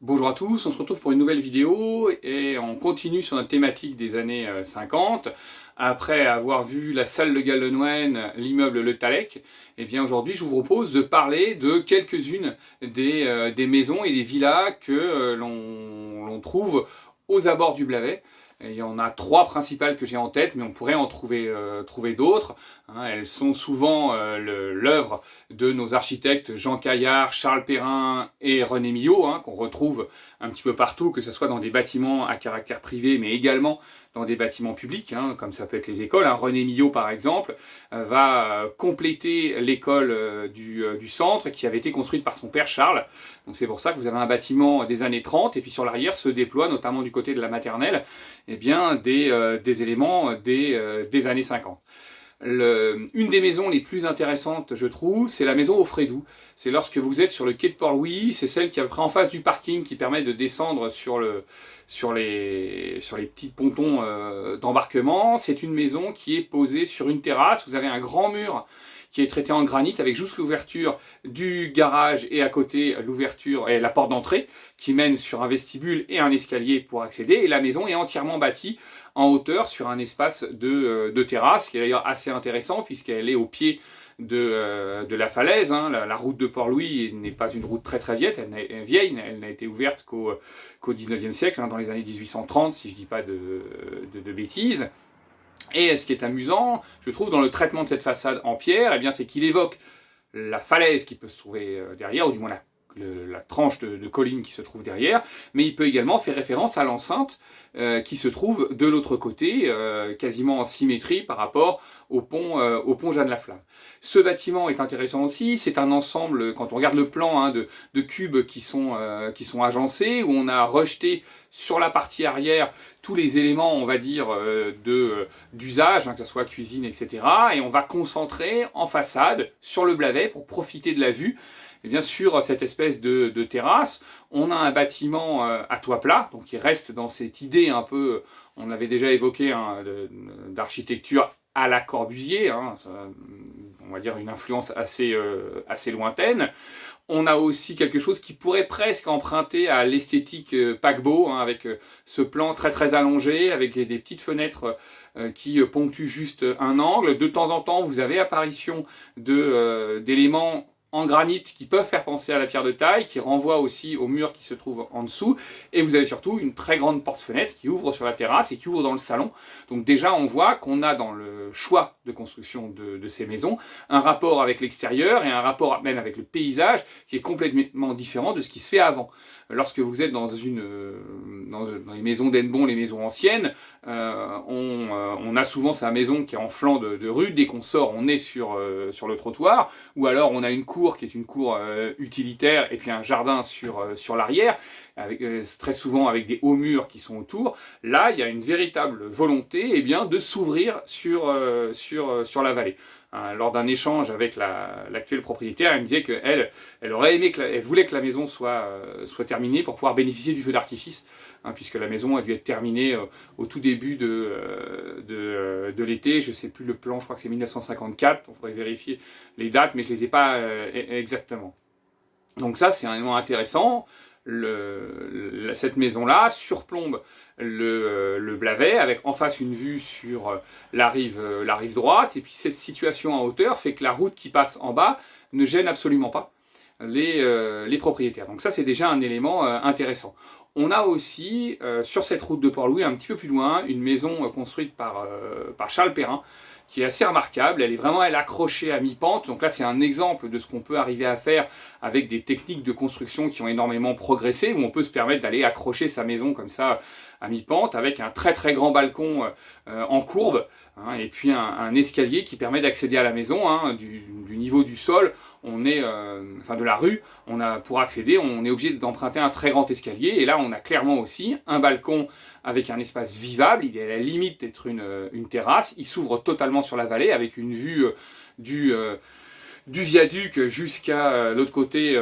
Bonjour à tous, on se retrouve pour une nouvelle vidéo et on continue sur notre thématique des années 50. Après avoir vu la salle Le Gall-le-Noën, l'immeuble Le Tallec, eh bien aujourd'hui je vous propose de parler de quelques-unes des maisons et des villas que l'on trouve aux abords du Blavet. Et il y en a trois principales que j'ai en tête, mais on pourrait en trouver d'autres. Elles sont souvent l'œuvre de nos architectes Jean Caillard, Charles Perrin et René Millot, qu'on retrouve un petit peu partout, que ce soit dans des bâtiments à caractère privé, mais également dans des bâtiments publics, comme ça peut être les écoles. René Millot, par exemple, va compléter l'école du centre, qui avait été construite par son père Charles. Donc c'est pour ça que vous avez un bâtiment des années 30, et puis sur l'arrière se déploie, notamment du côté de la maternelle, des éléments des années 50. Une des maisons les plus intéressantes, je trouve, c'est la maison Offredou. C'est lorsque vous êtes sur le quai de Port-Louis, c'est celle qui est après en face du parking qui permet de descendre sur les petits pontons d'embarquement. C'est une maison qui est posée sur une terrasse. Vous avez un grand mur qui est traité en granit avec juste l'ouverture du garage et à côté l'ouverture et la porte d'entrée qui mène sur un vestibule et un escalier pour accéder. Et la maison est entièrement bâtie en hauteur sur un espace de terrasse qui est d'ailleurs assez intéressant puisqu'elle est au pied de la falaise. La route de Port-Louis n'est pas une route très très vieille, elle n'a été ouverte qu'au 19e siècle, dans les années 1830 si je ne dis pas de bêtises. Et ce qui est amusant, je trouve, dans le traitement de cette façade en pierre, c'est qu'il évoque la falaise qui peut se trouver derrière, ou du moins la tranche de colline qui se trouve derrière, mais il peut également faire référence à l'enceinte qui se trouve de l'autre côté, quasiment en symétrie par rapport au pont Jeanne-Laflamme. Ce bâtiment est intéressant aussi, c'est un ensemble, quand on regarde le plan, de cubes qui sont agencés, où on a rejeté sur la partie arrière tous les éléments, on va dire, d'usage, que ce soit cuisine, etc. Et on va concentrer en façade sur le Blavet pour profiter de la vue. Et bien sûr, cette espèce de terrasse, on a un bâtiment à toit plat, donc qui reste dans cette idée un peu, on avait déjà évoqué, d'architecture à la Corbusier, on va dire une influence assez lointaine. On a aussi quelque chose qui pourrait presque emprunter à l'esthétique paquebot, avec ce plan très très allongé, avec des petites fenêtres qui ponctuent juste un angle. De temps en temps, vous avez apparition d'éléments en granit qui peuvent faire penser à la pierre de taille, qui renvoient aussi au mur qui se trouve en dessous, et vous avez surtout une très grande porte-fenêtre qui ouvre sur la terrasse et qui ouvre dans le salon. Donc déjà on voit qu'on a dans le choix de construction de ces maisons un rapport avec l'extérieur et un rapport même avec le paysage qui est complètement différent de ce qui se fait avant. Lorsque vous êtes dans les maisons d'Hennebont, les maisons anciennes, on a souvent sa maison qui est en flanc de rue. Dès qu'on sort, on est sur le trottoir, ou alors on a une cour qui est une cour utilitaire et puis un jardin sur l'arrière, très souvent avec des hauts murs qui sont autour. Là, il y a une véritable volonté de s'ouvrir sur la vallée. Lors d'un échange avec l'actuelle propriétaire, elle me disait qu'elle aurait aimé, elle voulait que la maison soit terminée pour pouvoir bénéficier du feu d'artifice, puisque la maison a dû être terminée au tout début de l'été. Je ne sais plus le plan, je crois que c'est 1954, on faudrait vérifier les dates, mais je ne les ai pas exactement. Donc ça, c'est un élément intéressant. Cette maison-là surplombe le Blavet, avec en face une vue sur la rive droite, et puis cette situation en hauteur fait que la route qui passe en bas ne gêne absolument pas les propriétaires. Donc ça, c'est déjà un élément intéressant. On a aussi, sur cette route de Port-Louis, un petit peu plus loin, une maison construite par Charles Perrin, qui est assez remarquable. Elle est accrochée à mi-pente. Donc là, c'est un exemple de ce qu'on peut arriver à faire avec des techniques de construction qui ont énormément progressé, où on peut se permettre d'aller accrocher sa maison comme ça à mi-pente, avec un très très grand balcon en courbe, et puis un escalier qui permet d'accéder à la maison, du niveau du sol. De la rue, pour accéder, on est obligé d'emprunter un très grand escalier, et là on a clairement aussi un balcon avec un espace vivable. Il est à la limite d'être une terrasse, il s'ouvre totalement sur la vallée avec une vue du viaduc jusqu'à l'autre côté,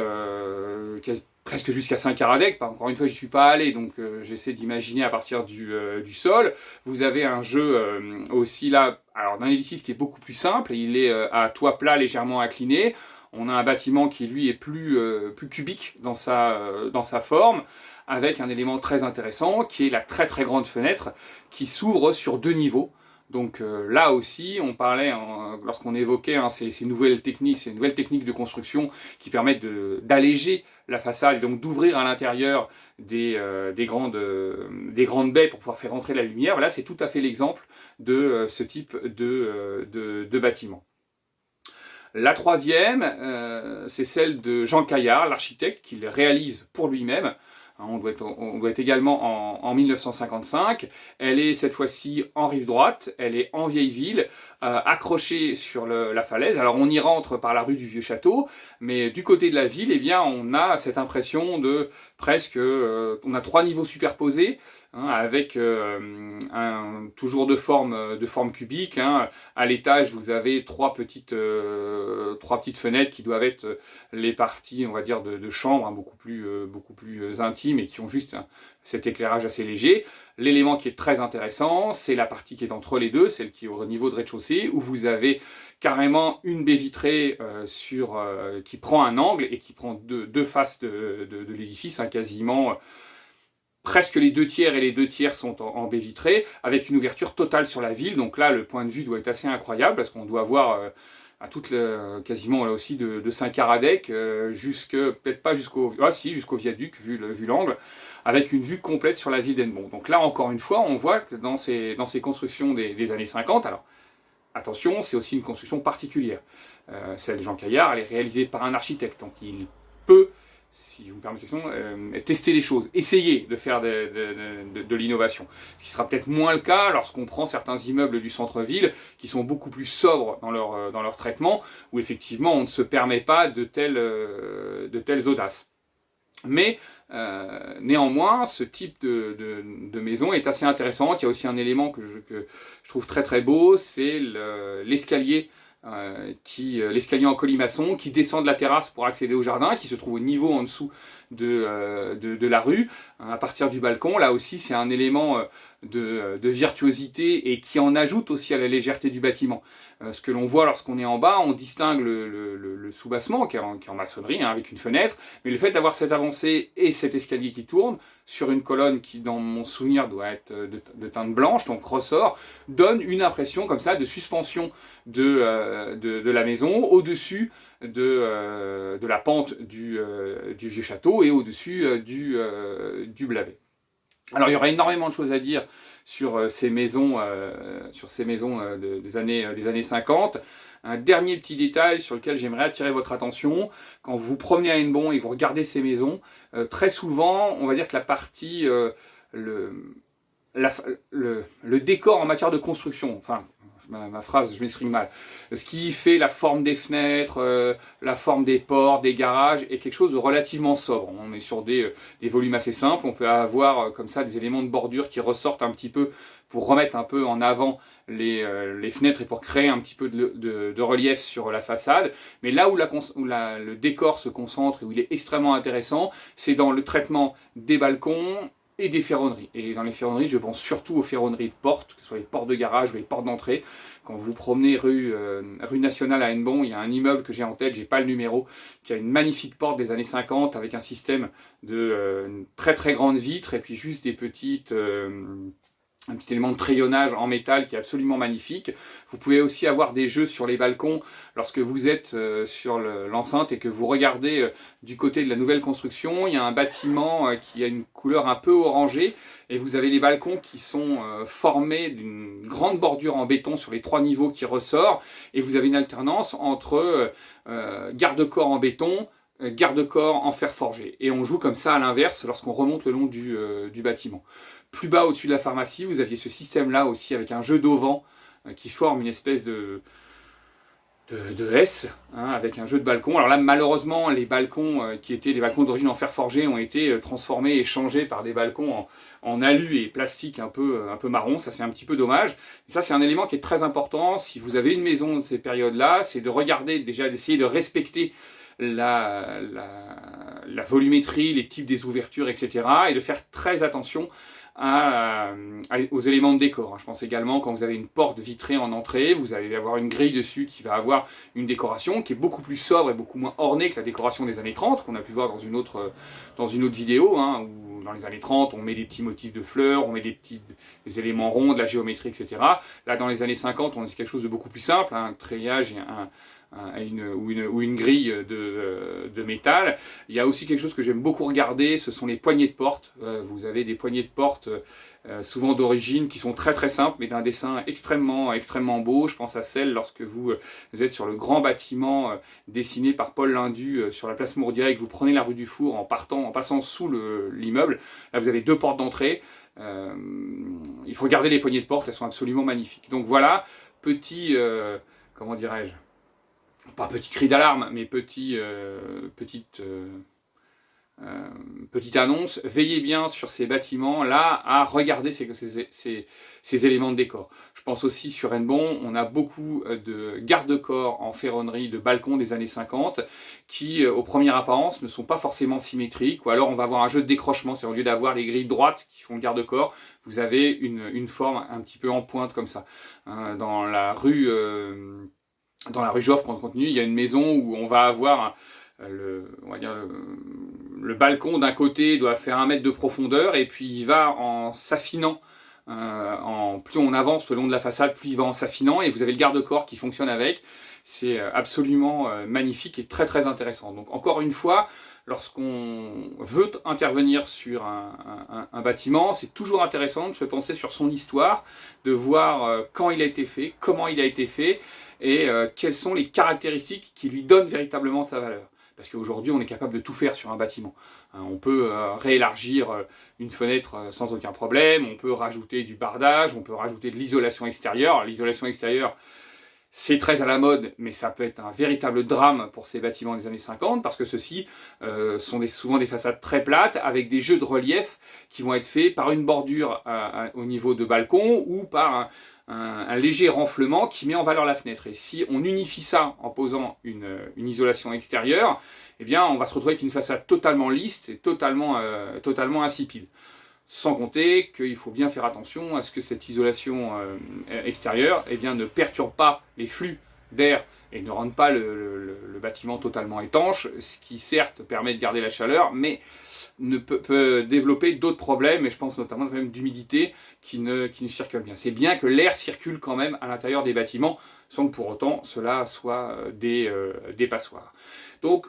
presque jusqu'à Saint-Caradec. Encore une fois, j'y suis pas allé, donc j'essaie d'imaginer à partir du sol. Vous avez un jeu aussi là, alors d'un édifice qui est beaucoup plus simple, il est à toit plat légèrement incliné. On a un bâtiment qui lui est plus cubique dans sa forme, avec un élément très intéressant qui est la très très grande fenêtre qui s'ouvre sur 2 niveaux. Donc là aussi, on parlait, lorsqu'on évoquait ces nouvelles techniques de construction qui permettent d'alléger la façade et donc d'ouvrir à l'intérieur des grandes baies pour pouvoir faire entrer la lumière. Là, c'est tout à fait l'exemple de ce type de bâtiment. La troisième, c'est celle de Jean Caillard, l'architecte, qui le réalise pour lui-même. On doit être également en 1955. Elle est cette fois-ci en rive droite, elle est en vieille ville, accrochée sur la falaise. Alors on y rentre par la rue du Vieux-Château, mais du côté de la ville, eh bien, on a cette impression de presque... on a 3 niveaux superposés, hein, avec toujours de forme cubique. Hein. À l'étage, vous avez 3 petites fenêtres qui doivent être les parties, on va dire, de chambre, hein, beaucoup plus intimes et qui ont juste cet éclairage assez léger. L'élément qui est très intéressant, c'est la partie qui est entre les deux, celle qui est au niveau de rez-de-chaussée, où vous avez carrément une baie vitrée qui prend un angle et qui prend deux faces de l'édifice, hein, quasiment... presque les 2 tiers et les 2 tiers sont en baie vitrée, avec une ouverture totale sur la ville. Donc là, le point de vue doit être assez incroyable, parce qu'on doit voir quasiment là aussi de Saint-Caradec, peut-être pas jusqu'au viaduc, vu l'angle, avec une vue complète sur la ville d'Hennebont. Donc là, encore une fois, on voit que dans ces constructions des années 50, alors attention, c'est aussi une construction particulière. Celle de Jean Caillard, elle est réalisée par un architecte, donc il peut, si vous me permettez tester les choses, essayer de faire de l'innovation. Ce qui sera peut-être moins le cas lorsqu'on prend certains immeubles du centre-ville qui sont beaucoup plus sobres dans leur traitement, où effectivement on ne se permet pas de telles audaces. Mais néanmoins, ce type de maison est assez intéressant. Il y a aussi un élément que je trouve très très beau, c'est l'escalier. L'escalier en colimaçon qui descend de la terrasse pour accéder au jardin, qui se trouve au niveau en dessous de la rue, à partir du balcon. Là aussi, c'est un élément de virtuosité et qui en ajoute aussi à la légèreté du bâtiment. Ce que l'on voit lorsqu'on est en bas, on distingue le sous-bassement qui est en maçonnerie, hein, avec une fenêtre, mais le fait d'avoir cette avancée et cet escalier qui tourne sur une colonne qui, dans mon souvenir, doit être de teinte blanche, donc ressort, donne une impression comme ça de suspension de la maison au-dessus de la pente du vieux château et au-dessus du Blavet. Alors il y aura énormément de choses à dire sur ces maisons, des années 50. Un dernier petit détail sur lequel j'aimerais attirer votre attention, quand vous vous promenez à Hennebont et que vous regardez ces maisons, très souvent, on va dire que la partie, le décor en matière de construction, enfin, ma phrase, je m'exprime mal, ce qui fait la forme des fenêtres, la forme des portes, des garages, est quelque chose de relativement sobre. On est sur des volumes assez simples, on peut avoir comme ça des éléments de bordure qui ressortent un petit peu pour remettre un peu en avant les fenêtres et pour créer un petit peu de relief sur la façade. Mais là où le décor se concentre et où il est extrêmement intéressant, c'est dans le traitement des balcons et des ferronneries. Et dans les ferronneries, je pense surtout aux ferronneries de portes, que ce soit les portes de garage ou les portes d'entrée. Quand vous promenez rue Nationale à Hennebont, il y a un immeuble que j'ai en tête, j'ai pas le numéro, qui a une magnifique porte des années 50 avec un système de très très grandes vitres et puis juste des petites... un petit élément de crayonnage en métal qui est absolument magnifique. Vous pouvez aussi avoir des jeux sur les balcons lorsque vous êtes sur l'enceinte et que vous regardez du côté de la nouvelle construction. Il y a un bâtiment qui a une couleur un peu orangée et vous avez les balcons qui sont formés d'une grande bordure en béton sur les 3 niveaux qui ressort et vous avez une alternance entre garde-corps en béton, garde-corps en fer forgé. Et on joue comme ça à l'inverse lorsqu'on remonte le long du bâtiment. Plus bas au-dessus de la pharmacie, vous aviez ce système-là aussi avec un jeu d'auvent qui forme une espèce de S, hein, avec un jeu de balcon. Alors là, malheureusement, les balcons qui étaient des balcons d'origine en fer forgé ont été transformés et changés par des balcons en alu et plastique un peu marron. Ça, c'est un petit peu dommage. Mais ça, c'est un élément qui est très important. Si vous avez une maison de ces périodes-là, c'est de regarder, déjà d'essayer de respecter la volumétrie, les types des ouvertures, etc. et de faire très attention aux éléments de décor. Je pense également quand vous avez une porte vitrée en entrée, vous allez avoir une grille dessus qui va avoir une décoration qui est beaucoup plus sobre et beaucoup moins ornée que la décoration des années 30, qu'on a pu voir dans une autre vidéo, hein, où dans les années 30, on met des petits motifs de fleurs, on met des éléments ronds, de la géométrie, etc. Là, dans les années 50, on a quelque chose de beaucoup plus simple, un treillage et ou une grille de métal. Il y a aussi quelque chose que j'aime beaucoup regarder, ce sont les poignées de porte. Vous avez des poignées de porte souvent d'origine qui sont très très simples mais d'un dessin extrêmement beau. Je pense à celle lorsque vous êtes sur le grand bâtiment dessiné par Paul Lindu sur la place Mourdiret et que vous prenez la rue du Four en passant sous l'immeuble. Là vous avez deux portes d'entrée. Il faut regarder les poignées de porte, elles sont absolument magnifiques. Donc voilà, comment dirais-je, pas petit cri d'alarme, mais petite annonce, veillez bien sur ces bâtiments-là à regarder ces éléments de décor. Je pense aussi sur Hennebont, on a beaucoup de garde-corps en ferronnerie de balcons des années 50 qui, aux premières apparences, ne sont pas forcément symétriques, ou alors on va avoir un jeu de décrochement, c'est au lieu d'avoir les grilles droites qui font le garde-corps, vous avez une forme un petit peu en pointe comme ça. Dans la rue Joffre, quand on continue, il y a une maison où on va avoir le balcon d'un côté doit faire 1 mètre de profondeur et puis il va en s'affinant. Plus on avance le long de la façade, plus il va en s'affinant et vous avez le garde-corps qui fonctionne avec. C'est absolument magnifique et très très intéressant. Donc encore une fois, lorsqu'on veut intervenir sur un bâtiment, c'est toujours intéressant de se penser sur son histoire, de voir quand il a été fait, comment il a été fait et quelles sont les caractéristiques qui lui donnent véritablement sa valeur. Parce qu'aujourd'hui, on est capable de tout faire sur un bâtiment. On peut réélargir une fenêtre sans aucun problème, on peut rajouter du bardage, on peut rajouter de l'isolation extérieure. L'isolation extérieure, c'est très à la mode, mais ça peut être un véritable drame pour ces bâtiments des années 50, parce que ceux-ci sont souvent des façades très plates, avec des jeux de relief qui vont être faits par une bordure au niveau de balcon, ou par un léger renflement qui met en valeur la fenêtre. Et si on unifie ça en posant une isolation extérieure, eh bien on va se retrouver avec une façade totalement lisse et totalement insipide. Sans compter qu'il faut bien faire attention à ce que cette isolation extérieure ne perturbe pas les flux d'air et ne rende pas le bâtiment totalement étanche, ce qui certes permet de garder la chaleur, mais peut développer d'autres problèmes, et je pense notamment au problème d'humidité qui ne circule bien. C'est bien que l'air circule quand même à l'intérieur des bâtiments, sans que pour autant cela soit des passoires. Donc,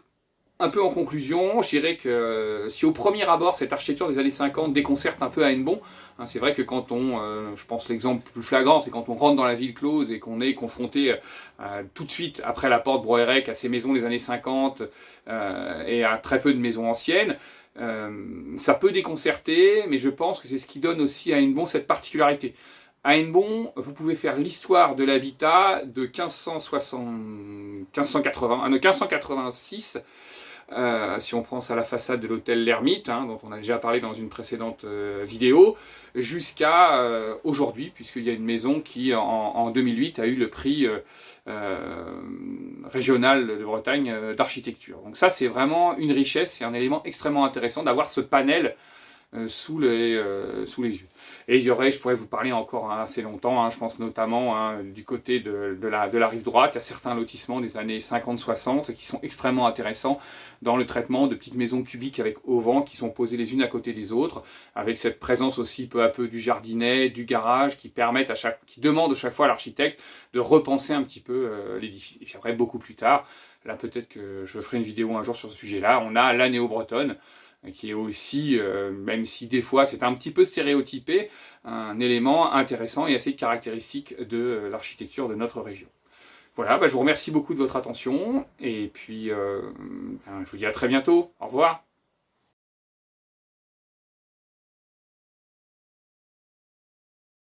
un peu en conclusion, je dirais que si au premier abord cette architecture des années 50 déconcerte un peu à Hennebont, c'est vrai que quand je pense l'exemple plus flagrant, c'est quand on rentre dans la ville close et qu'on est confronté tout de suite après la porte Broérec à ces maisons des années 50 et à très peu de maisons anciennes, ça peut déconcerter, mais je pense que c'est ce qui donne aussi à Hennebont cette particularité. À Hennebont, vous pouvez faire l'histoire de l'habitat de 1586, si on prend ça à la façade de l'hôtel L'Ermite, dont on a déjà parlé dans une précédente vidéo, jusqu'à aujourd'hui, puisqu'il y a une maison qui, en 2008, a eu le prix régional de Bretagne d'architecture. Donc ça, c'est vraiment une richesse, c'est un élément extrêmement intéressant d'avoir ce panel sous les yeux. Et je pourrais vous parler encore assez longtemps, je pense notamment du côté de la rive droite, il y a certains lotissements des années 50-60 qui sont extrêmement intéressants dans le traitement de petites maisons cubiques avec auvents qui sont posées les unes à côté des autres, avec cette présence aussi peu à peu du jardinet, du garage, qui demandent à chaque fois à l'architecte de repenser un petit peu l'édifice. Et puis après, beaucoup plus tard, là peut-être que je ferai une vidéo un jour sur ce sujet-là, on a la néo-bretonne, qui est aussi, même si des fois c'est un petit peu stéréotypé, un élément intéressant et assez caractéristique de l'architecture de notre région. Voilà, je vous remercie beaucoup de votre attention, et puis je vous dis à très bientôt, au revoir.